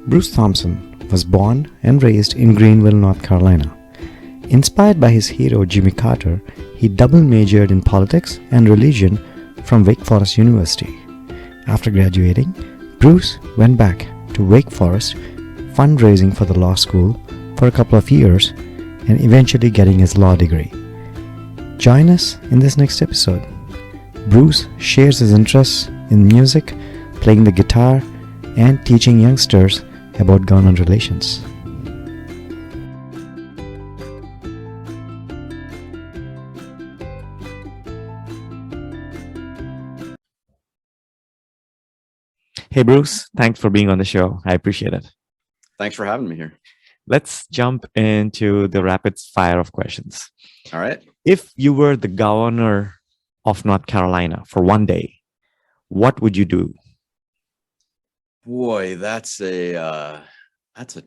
Bruce Thompson was born and raised in Greenville, North Carolina. Inspired by his hero Jimmy Carter, he double majored in politics and religion from Wake Forest University. After graduating, Bruce went back to Wake Forest, fundraising for the law school for a couple of years and eventually getting his law degree. Join us in this next episode. Bruce shares his interests in music, playing the guitar, and teaching youngsters about government relations. Hey Bruce, thanks for being on the show. I appreciate it. Thanks for having me here. Let's jump into the rapid fire of questions. All right. If you were the governor of North Carolina for one day, what would you do? Boy, that's a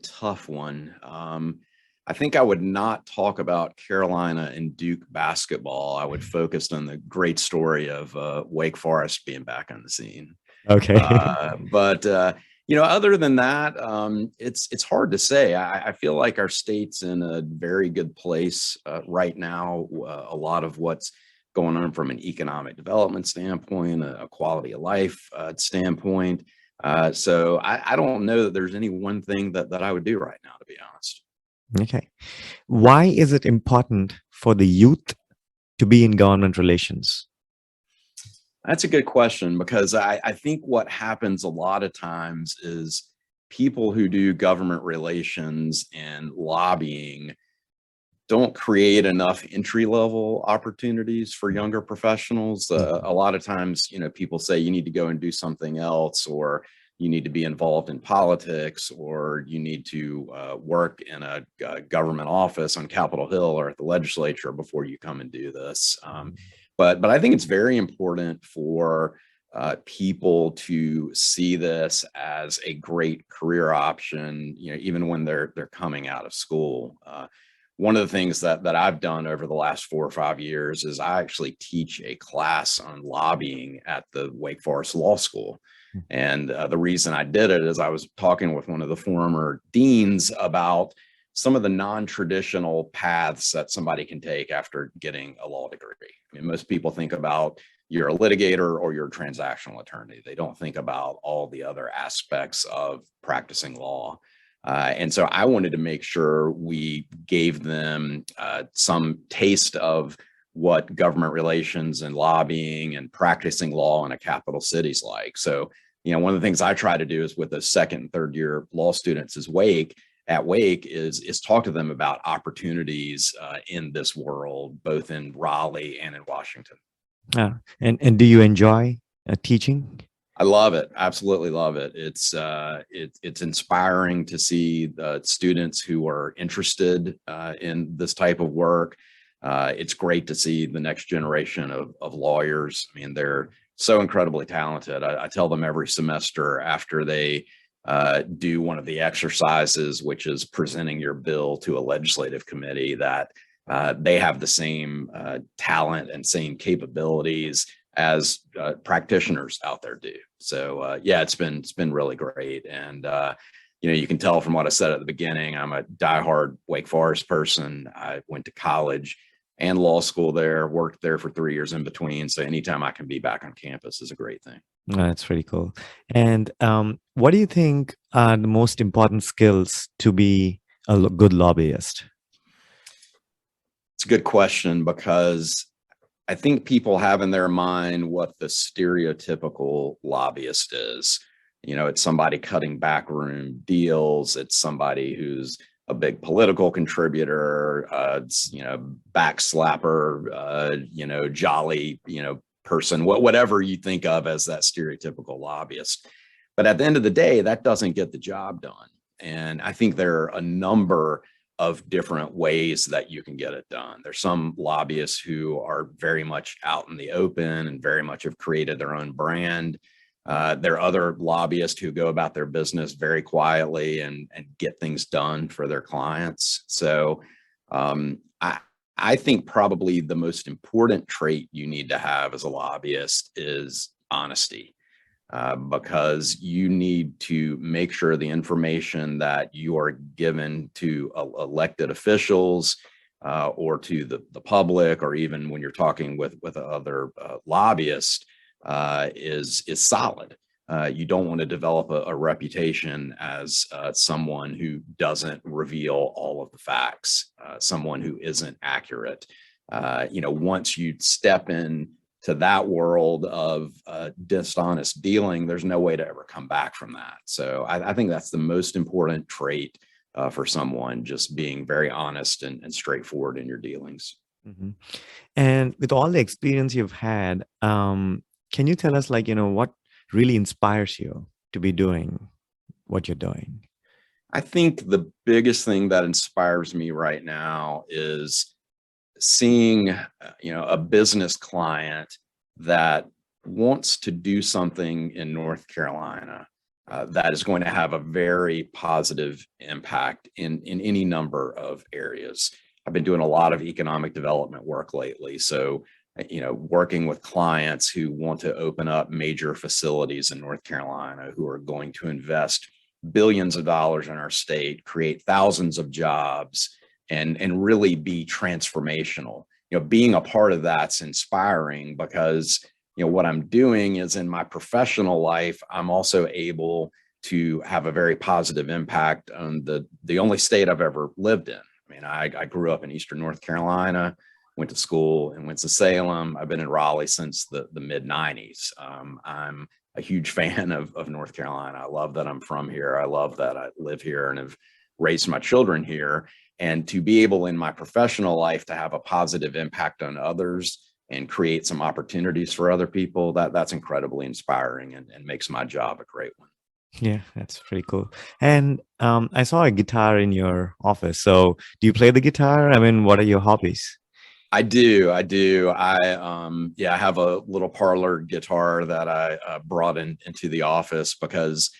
tough one. I think I would not talk about Carolina and Duke basketball. I would focus on the great story of Wake Forest being back on the scene. Okay. But other than that, it's hard to say. I feel like our state's in a very good place right now. A lot of what's going on from an economic development standpoint, a quality of life standpoint. So I don't know that there's any one thing that I would do right now, to be honest. Okay. Why is it important for the youth to be in government relations? That's a good question, because I think what happens a lot of times is people who do government relations and lobbying don't create enough entry-level opportunities for younger professionals. A lot of times, people say you need to go and do something else, or you need to be involved in politics, or you need to work in a government office on Capitol Hill or at the legislature before you come and do this. But I think it's very important for people to see this as a great career option, even when they're coming out of school. One of the things that I've done over the last 4 or 5 years is I actually teach a class on lobbying at the Wake Forest Law School. And the reason I did it is I was talking with one of the former deans about some of the non-traditional paths that somebody can take after getting a law degree. I mean, most people think about you're a litigator or you're a transactional attorney. They don't think about all the other aspects of practicing law. And so I wanted to make sure we gave them some taste of what government relations and lobbying and practicing law in a capital city's like. So, one of the things I try to do is with the second and third year law students is at Wake is talk to them about opportunities in this world, both in Raleigh and in Washington. And do you enjoy teaching? I love it. Absolutely love it. It's inspiring to see the students who are interested in this type of work. It's great to see the next generation of lawyers. I mean, they're so incredibly talented. I tell them every semester after they do one of the exercises, which is presenting your bill to a legislative committee, that they have the same talent and same capabilities as practitioners out there do. So it's been really great. And you can tell from what I said at the beginning, I'm a diehard Wake Forest person. I went to college and law school there, worked there for 3 years in between. So anytime I can be back on campus is a great thing. That's pretty cool. And what do you think are the most important skills to be a good lobbyist? It's a good question, because I think people have in their mind what the stereotypical lobbyist is. It's somebody cutting backroom deals. It's somebody who's a big political contributor, backslapper, jolly, person, whatever you think of as that stereotypical lobbyist. But at the end of the day, that doesn't get the job done. And I think there are a number of different ways that you can get it done. There's some lobbyists who are very much out in the open and very much have created their own brand. There are other lobbyists who go about their business very quietly and get things done for their clients. So I think probably the most important trait you need to have as a lobbyist is honesty. because you need to make sure the information that you are given to elected officials or to the public, or even when you're talking with other lobbyists, is solid. You don't want to develop a reputation as someone who doesn't reveal all of the facts, someone who isn't accurate. Once you step in to that world of dishonest dealing, there's no way to ever come back from that. So I think that's the most important trait for someone, just being very honest and straightforward in your dealings. Mm-hmm. And with all the experience you've had, can you tell us, what really inspires you to be doing what you're doing? I think the biggest thing that inspires me right now is seeing, a business client that wants to do something in North Carolina that is going to have a very positive impact in any number of areas. I've been doing a lot of economic development work lately. So, working with clients who want to open up major facilities in North Carolina, who are going to invest billions of dollars in our state, create thousands of jobs, and really be transformational. Being a part of that's inspiring because, what I'm doing is, in my professional life, I'm also able to have a very positive impact on the only state I've ever lived in. I mean, I grew up in Eastern North Carolina, went to school in Winston-Salem. I've been in Raleigh since the mid 90s. I'm a huge fan of North Carolina. I love that I'm from here. I love that I live here and have raised my children here. And to be able in my professional life to have a positive impact on others and create some opportunities for other people, that's incredibly inspiring and makes my job a great one. Yeah, that's pretty cool. And I saw a guitar in your office. So do you play the guitar? I mean, what are your hobbies? I do. I have a little parlor guitar that I brought into the office because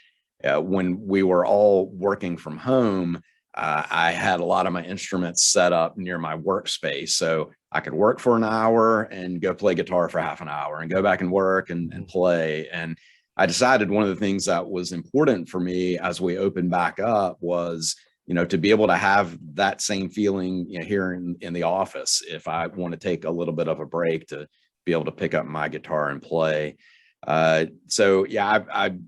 when we were all working from home, I had a lot of my instruments set up near my workspace. So I could work for an hour and go play guitar for half an hour and go back and work and play. And I decided one of the things that was important for me as we opened back up was, to be able to have that same feeling, here in the office, if I want to take a little bit of a break, to be able to pick up my guitar and play. So yeah, I've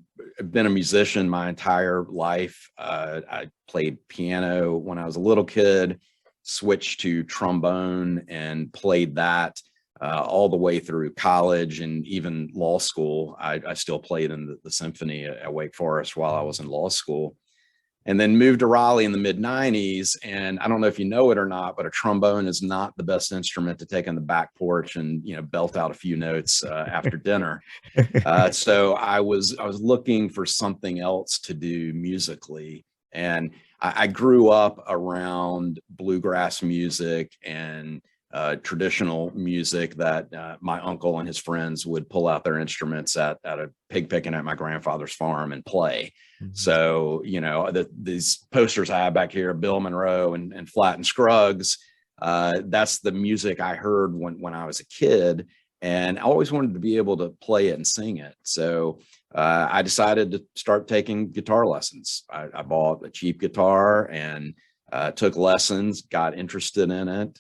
been a musician my entire life. I played piano when I was a little kid, switched to trombone and played that all the way through college and even law school. I still played in the symphony at Wake Forest while I was in law school. And then moved to Raleigh in the mid 90s. And I don't know if you know it or not, but a trombone is not the best instrument to take on the back porch and, belt out a few notes after dinner. So I was looking for something else to do musically. And I grew up around bluegrass music and traditional music that my uncle and his friends would pull out their instruments at a pig picking at my grandfather's farm and play. Mm-hmm. So, these posters I have back here, Bill Monroe and Flatt and Scruggs, that's the music I heard when I was a kid. And I always wanted to be able to play it and sing it. So I decided to start taking guitar lessons. I bought a cheap guitar and took lessons, got interested in it.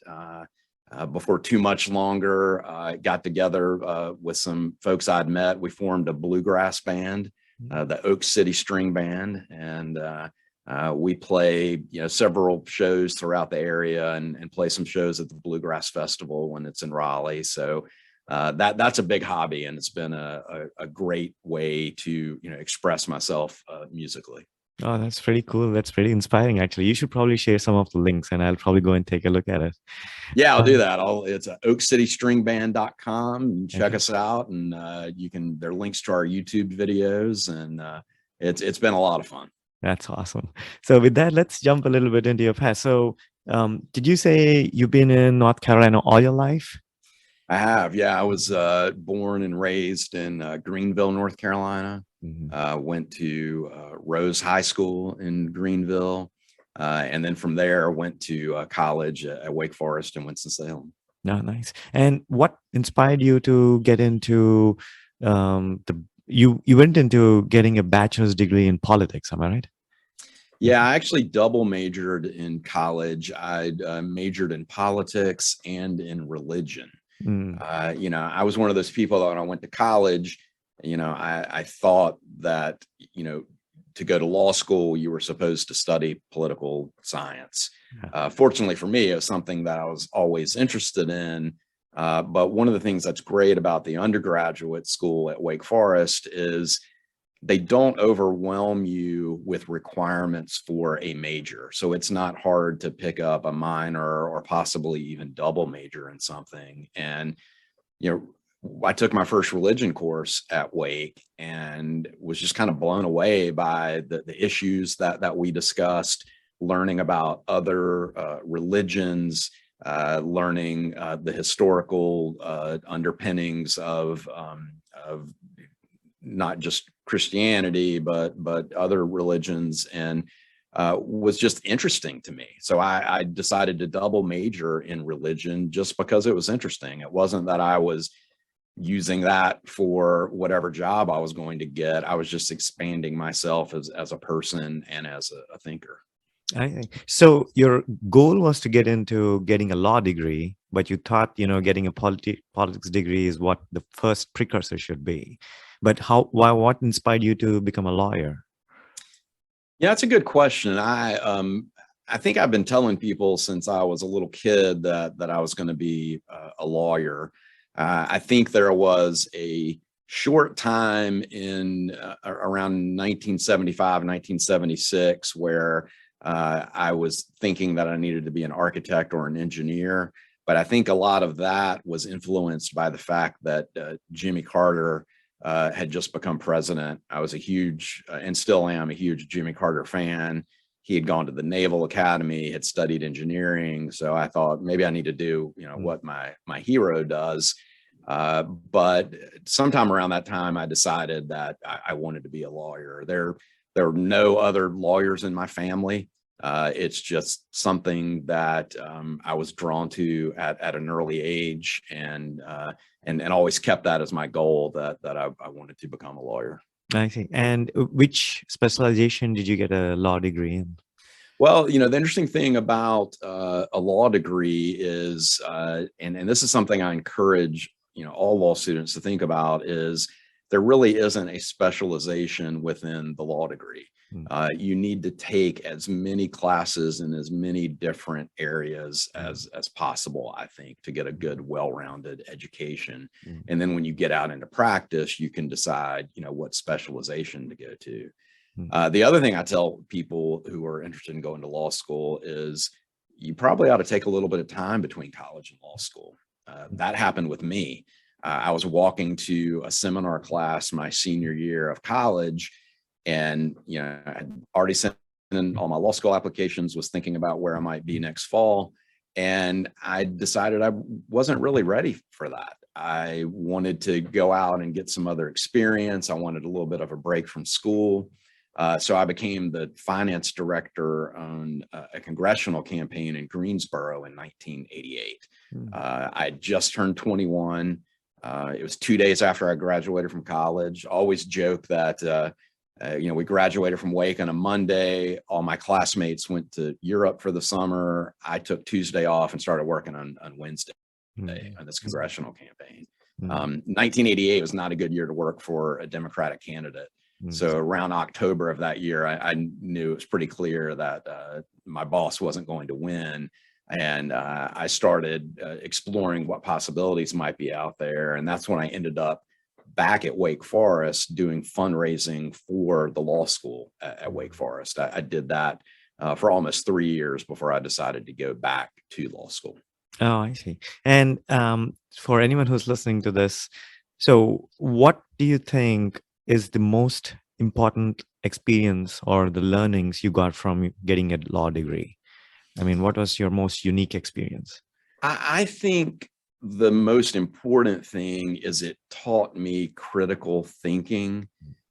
Before too much longer, I got together with some folks I'd met. We formed a bluegrass band, the Oak City String Band, and we play several shows throughout the area and play some shows at the Bluegrass Festival when it's in Raleigh. So that's a big hobby, and it's been a great way to express myself musically. Oh, that's pretty cool. That's pretty inspiring, actually. You should probably share some of the links and I'll probably go and take a look at it. Yeah, I'll do that. It's oakcitystringband.com. Check us out, and there are links to our YouTube videos, and it's been a lot of fun. That's awesome. So with that, let's jump a little bit into your past. So did you say you've been in North Carolina all your life? I have. Yeah, I was born and raised in Greenville, North Carolina. Mm-hmm. Went to Rose High School in Greenville. And then from there, went to college at Wake Forest in Winston-Salem. Oh, nice. And what inspired you to get into you went into getting a bachelor's degree in politics, am I right? Yeah, I actually double majored in college. I majored in politics and in religion. Mm, I was one of those people that when I went to college, I thought that, to go to law school, you were supposed to study political science. yeah. Fortunately for me, it was something that I was always interested in. But one of the things that's great about the undergraduate school at Wake Forest is they don't overwhelm you with requirements for a major. So it's not hard to pick up a minor or possibly even double major in something. And, I took my first religion course at Wake and was just kind of blown away by the issues that we discussed, learning about other religions, learning the historical underpinnings of not just Christianity, but other religions, and was just interesting to me. So I decided to double major in religion just because it was interesting. It wasn't that I was using that for whatever job I was going to get. I was just expanding myself as a person and as a thinker. I think so. Your goal was to get into getting a law degree, but you thought, getting a politics degree is what the first precursor should be. But what inspired you to become a lawyer? Yeah, that's a good question. I think I've been telling people since I was a little kid that I was going to be a lawyer. I think there was a short time in around 1975, 1976, where I was thinking that I needed to be an architect or an engineer. But I think a lot of that was influenced by the fact that Jimmy Carter had just become president. I was a huge, and still am a huge Jimmy Carter fan. He had gone to the Naval Academy, had studied engineering. So I thought maybe I need to do, what my hero does. But sometime around that time, I decided that I wanted to be a lawyer. There were no other lawyers in my family. It's just something that I was drawn to at an early age, and always kept that as my goal, that I wanted to become a lawyer. I see. And which specialization did you get a law degree in? Well, the interesting thing about a law degree is, and this is something I encourage, all law students to think about, is there really isn't a specialization within the law degree. Mm. You need to take as many classes in as many different areas as possible, I think, to get a good, well-rounded education. Mm. And then when you get out into practice, you can decide, what specialization to go to. The other thing I tell people who are interested in going to law school is you probably ought to take a little bit of time between college and law school. That happened with me. I was walking to a seminar class my senior year of college, and I had already sent in all my law school applications, was thinking about where I might be next fall, and I decided I wasn't really ready for that. I wanted to go out and get some other experience. I wanted a little bit of a break from school. So I became the finance director on a congressional campaign in Greensboro in 1988. I had just turned 21. It was 2 days after I graduated from college. Always joke that, we graduated from Wake on a Monday. All my classmates went to Europe for the summer. I took Tuesday off and started working on Wednesday on this congressional campaign. 1988 was not a good year to work for a Democratic candidate. So around October of that year, I knew it was pretty clear that my boss wasn't going to win. And I started exploring what possibilities might be out there. And that's when I ended up back at Wake Forest doing fundraising for the law school at Wake Forest. I did that for almost 3 years before I decided to go back to law school. Oh, I see. And for anyone who's listening to this, so what do you think is the most important experience or the learnings you got from getting a law degree? I mean, what was your most unique experience? I think the most important thing is it taught me critical thinking.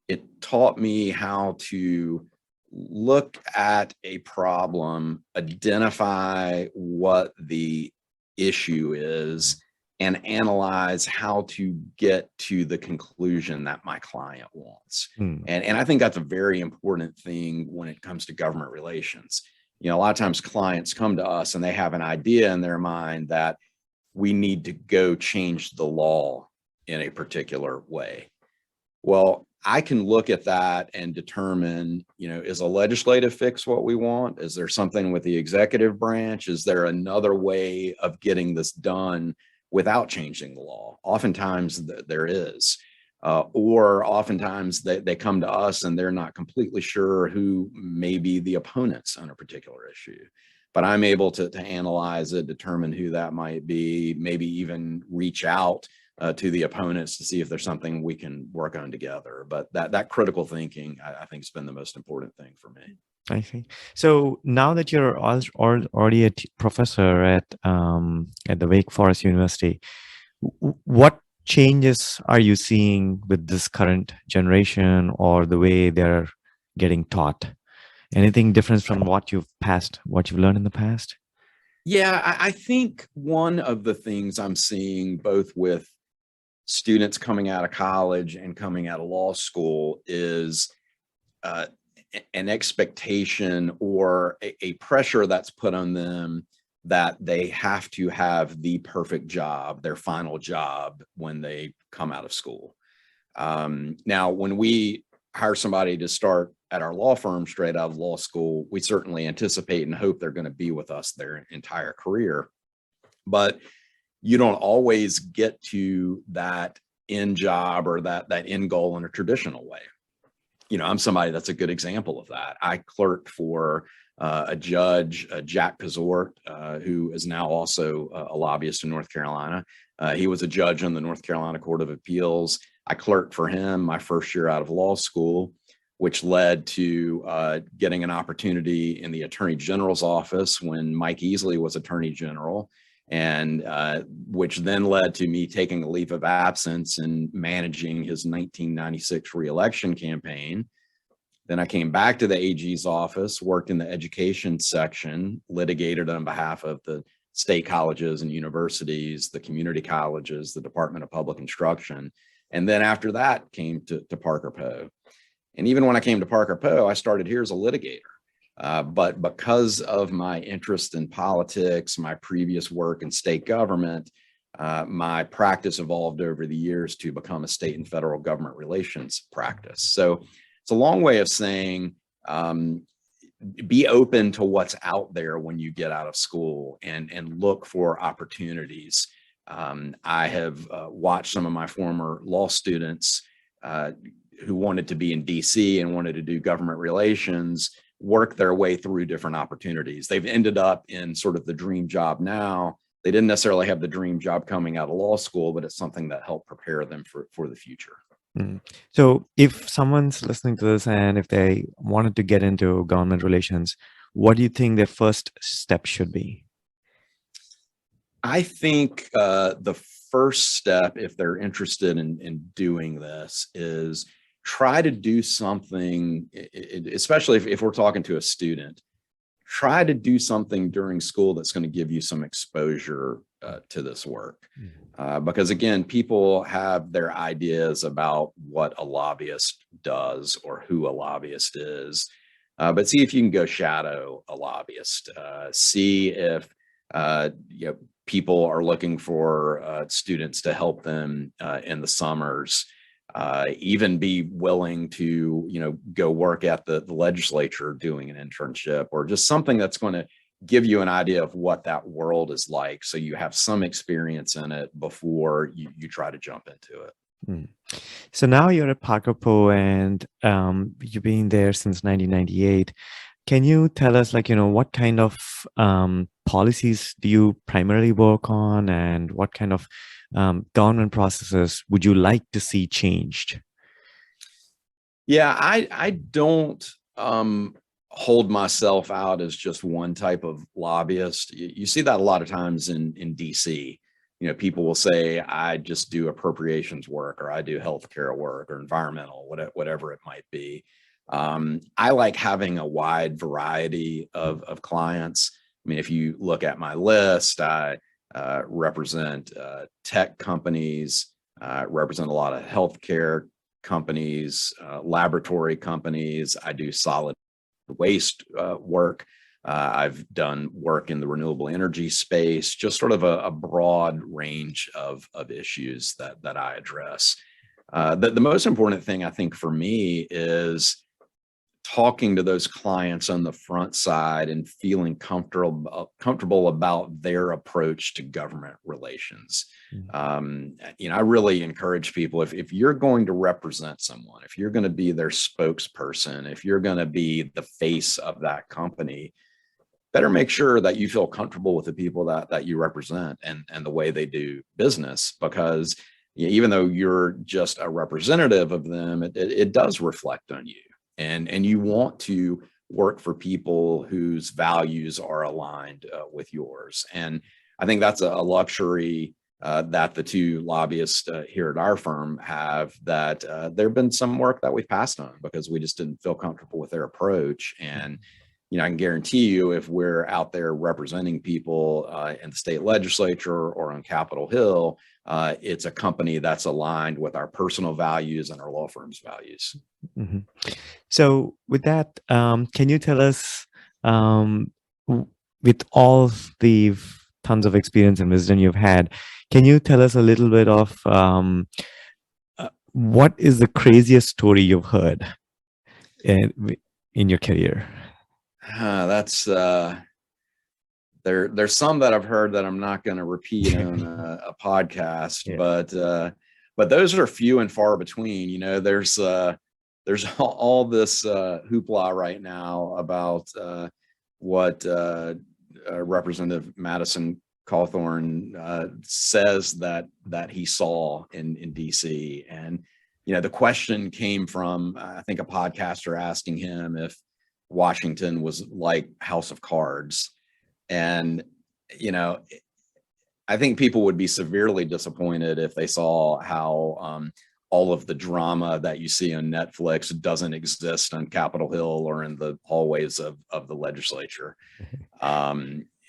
It taught me how to look at a problem, identify what the issue is, and analyze how to get to the conclusion that my client wants. And I think that's a very important thing when it comes to government relations. A lot of times clients come to us and they have an idea in their mind that we need to go change the law in a particular way. Well, I can look at that and determine, is a legislative fix what we want? Is there something with the executive branch? Is there another way of getting this done without changing the law? Oftentimes there is. Or oftentimes they come to us and they're not completely sure who may be the opponents on a particular issue. But I'm able to analyze it, determine who that might be, maybe even reach out to the opponents to see if there's something we can work on together. But that critical thinking, I think, has been the most important thing for me. I see. So now that you're already a professor at the Wake Forest University, what changes are you seeing with this current generation or the way they're getting taught? Anything different from what you've learned in the past? Yeah, I think one of the things I'm seeing both with students coming out of college and coming out of law school is an expectation or a pressure that's put on them that they have to have the perfect job, their final job, when they come out of school. Now, when we hire somebody to start at our law firm straight out of law school, we certainly anticipate and hope they're going to be with us their entire career. But you don't always get to that end job or that end goal in a traditional way. I'm somebody that's a good example of that. I clerked for a judge, Jack Pizort, who is now also a lobbyist in North Carolina. He was a judge on the North Carolina Court of Appeals. I clerked for him my first year out of law school, which led to getting an opportunity in the Attorney General's office when Mike Easley was Attorney General, and which then led to me taking a leave of absence and managing his 1996 reelection campaign. Then I came back to the AG's office, worked in the education section, litigated on behalf of the state colleges and universities, the community colleges, the Department of Public Instruction. And then after that came to Parker Poe. And even when I came to Parker Poe, I started here as a litigator. But because of my interest in politics, my previous work in state government, my practice evolved over the years to become a state and federal government relations practice. So it's a long way of saying, be open to what's out there when you get out of school and look for opportunities. I have watched some of my former law students who wanted to be in DC and wanted to do government relations work their way through different opportunities. They've ended up in sort of the dream job now. They didn't necessarily have the dream job coming out of law school, but it's something that helped prepare them for the future. So if someone's listening to this and if they wanted to get into government relations, what do you think their first step should be? I think the first step, if they're interested in doing this, is try to do something, especially if we're talking to a student, try to do something during school that's going to give you some exposure to this work. Because again, people have their ideas about what a lobbyist does or who a lobbyist is. But see if you can go shadow a lobbyist. See if people are looking for students to help them in the summers. Even be willing to, go work at the legislature doing an internship, or just something that's going to give you an idea of what that world is like, so you have some experience in it before you try to jump into it. So now you're at Parker Poe, and you've been there since 1998. Can you tell us, what kind of policies do you primarily work on, and what kind of government processes would you like to see changed? Yeah, I don't hold myself out as just one type of lobbyist. You see that a lot of times in DC. People will say, I just do appropriations work, or I do healthcare work, or environmental, whatever it might be. I like having a wide variety of clients. I mean, if you look at my list, I represent tech companies, represent a lot of healthcare companies, laboratory companies. I do solid waste work. I've done work in the renewable energy space, just sort of a broad range of issues that I address. The most important thing I think for me is talking to those clients on the front side and feeling comfortable about their approach to government relations. I really encourage people, if you're going to represent someone, if you're going to be their spokesperson, if you're going to be the face of that company, better make sure that you feel comfortable with the people that you represent and the way they do business, because even though you're just a representative of them, it does reflect on you. And you want to work for people whose values are aligned with yours. And I think that's a luxury that the two lobbyists here at our firm have, that there have been some work that we've passed on because we just didn't feel comfortable with their approach. And I can guarantee you, if we're out there representing people in the state legislature or on Capitol Hill, it's a company that's aligned with our personal values and our law firm's values. Mm-hmm. So with that, can you tell us, with all the tons of experience and wisdom you've had, can you tell us a little bit of what is the craziest story you've heard in your career? That's there's some that I've heard that I'm not going to repeat on a podcast, yeah. But those are few and far between. There's all this hoopla right now about what Representative Madison Cawthorn says that he saw in DC, and the question came from, I think, a podcaster asking him if Washington was like House of Cards. And, I think people would be severely disappointed if they saw how all of the drama that you see on Netflix doesn't exist on Capitol Hill or in the hallways of the legislature.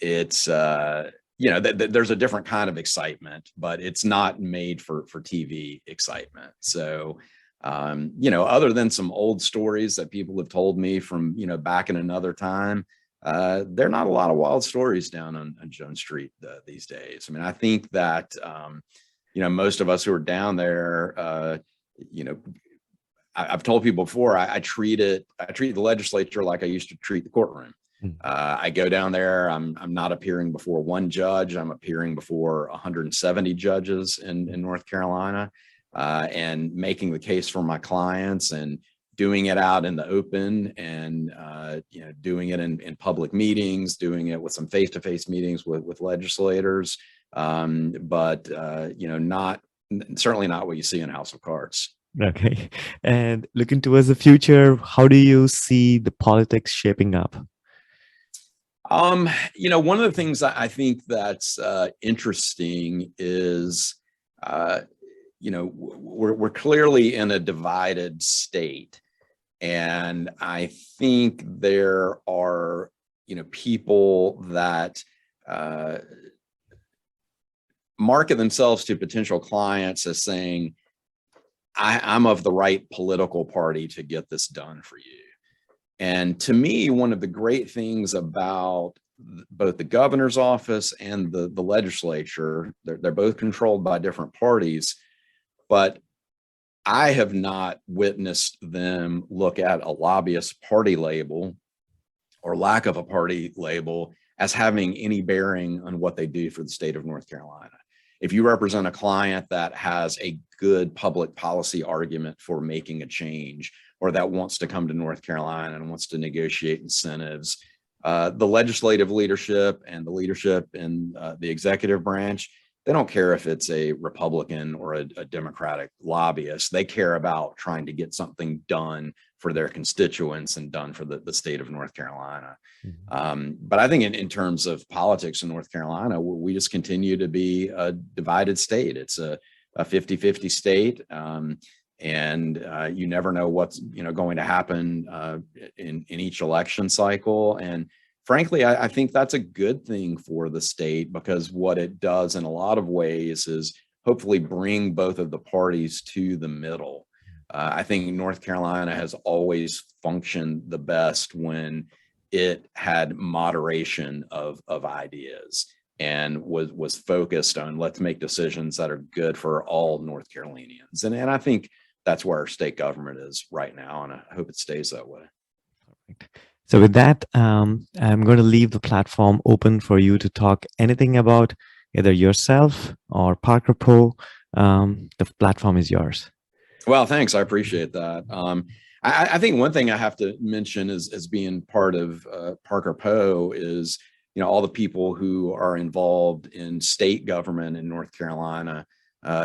It's, there's a different kind of excitement, but it's not made for TV excitement. So, other than some old stories that people have told me from, back in another time, there are not a lot of wild stories down on Jones Street these days. I mean, I think that, most of us who are down there, I've told people before, I treat the legislature like I used to treat the courtroom. I go down there, I'm not appearing before one judge, I'm appearing before 170 judges in North Carolina, and making the case for my clients and doing it out in the open, and doing it in public meetings, doing it with some face-to-face meetings with legislators, but certainly not what you see in House of Cards. Okay. And looking towards the future, how do you see the politics shaping up? One of the things I think that's interesting is, we're clearly in a divided state. And I think there are, people that market themselves to potential clients as saying, I'm of the right political party to get this done for you. And to me, one of the great things about both the governor's office and the legislature, they're both controlled by different parties, but I have not witnessed them look at a lobbyist party label or lack of a party label as having any bearing on what they do for the state of North Carolina. If you represent a client that has a good public policy argument for making a change, or that wants to come to North Carolina and wants to negotiate incentives, the legislative leadership and the leadership in the executive branch, they don't care if it's a Republican or a Democratic lobbyist. They care about trying to get something done for their constituents and done for the state of North Carolina. Mm-hmm. But I think in terms of politics in North Carolina, we just continue to be a divided state. It's a 50-50 state. And you never know what's going to happen in each election cycle. And frankly, I think that's a good thing for the state, because what it does in a lot of ways is hopefully bring both of the parties to the middle. I think North Carolina has always functioned the best when it had moderation of ideas and was focused on, let's make decisions that are good for all North Carolinians. And I think that's where our state government is right now, and I hope it stays that way. So with that, I'm going to leave the platform open for you to talk anything about either yourself or Parker Poe. The platform is yours. Well, thanks. I appreciate that. I think one thing I have to mention as being part of Parker Poe is, all the people who are involved in state government in North Carolina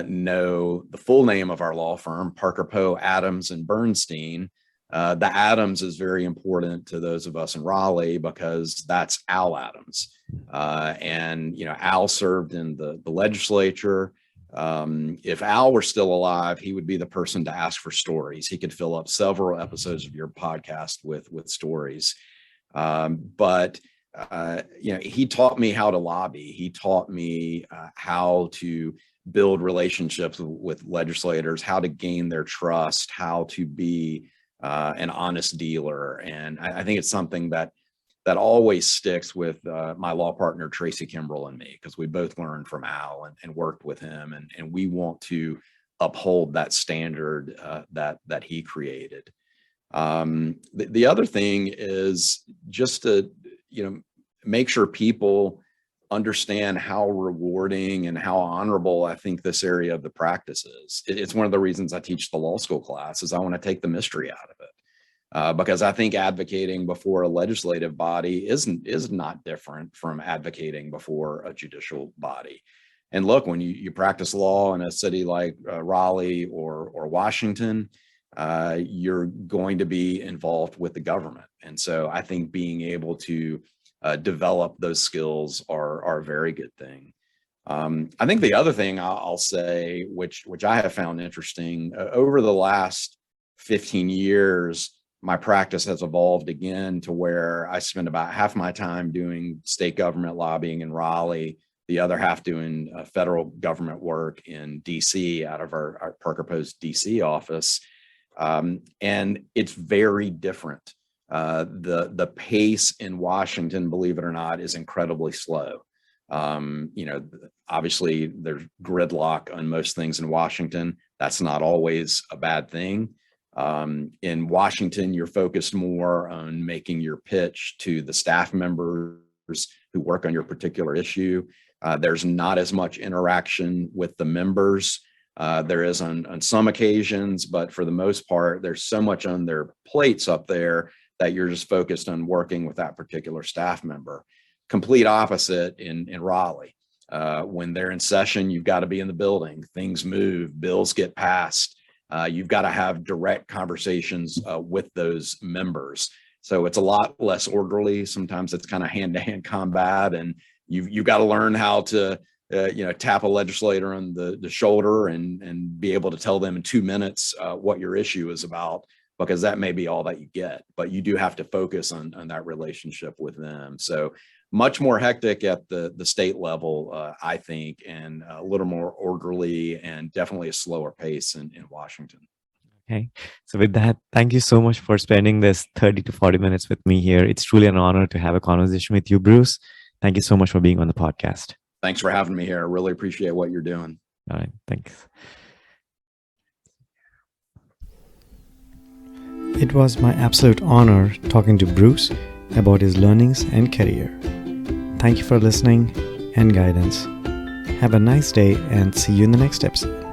know the full name of our law firm, Parker Poe, Adams and Bernstein. The Adams is very important to those of us in Raleigh because that's Al Adams. And, Al served in the legislature. If Al were still alive, he would be the person to ask for stories. He could fill up several episodes of your podcast with stories. But he taught me how to lobby. He taught me how to build relationships with legislators, how to gain their trust, how to be an honest dealer. And I think it's something that always sticks with my law partner, Tracy Kimbrell, and me, because we both learned from Al and worked with him. And we want to uphold that standard that he created. The other thing is just to, make sure people understand how rewarding and how honorable I think this area of the practice is. It's one of the reasons I teach the law school class, is I want to take the mystery out of it. Because I think advocating before a legislative body is not different from advocating before a judicial body. And look, when you practice law in a city like Raleigh or Washington, you're going to be involved with the government. And so I think being able to develop those skills are a very good thing. I think the other thing I'll say, which I have found interesting, over the last 15 years, my practice has evolved again to where I spend about half my time doing state government lobbying in Raleigh, the other half doing federal government work in DC out of our Parker Poe's DC office. And it's very different. The pace in Washington, believe it or not, is incredibly slow. Obviously there's gridlock on most things in Washington. That's not always a bad thing. In Washington, you're focused more on making your pitch to the staff members who work on your particular issue. There's not as much interaction with the members. There is on some occasions, but for the most part, there's so much on their plates up there that you're just focused on working with that particular staff member. Complete opposite in Raleigh. When they're in session, you've got to be in the building. Things move, bills get passed. You've got to have direct conversations with those members. So it's a lot less orderly. Sometimes it's kind of hand-to-hand combat, and you've got to learn how to tap a legislator on the shoulder and be able to tell them in 2 minutes what your issue is about, because that may be all that you get, but you do have to focus on that relationship with them. So much more hectic at the state level, I think, and a little more orderly and definitely a slower pace in Washington. Okay. So with that, thank you so much for spending this 30 to 40 minutes with me here. It's truly an honor to have a conversation with you, Bruce. Thank you so much for being on the podcast. Thanks for having me here. I really appreciate what you're doing. All right. Thanks. It was my absolute honor talking to Bruce about his learnings and career. Thank you for listening and guidance. Have a nice day and see you in the next episode.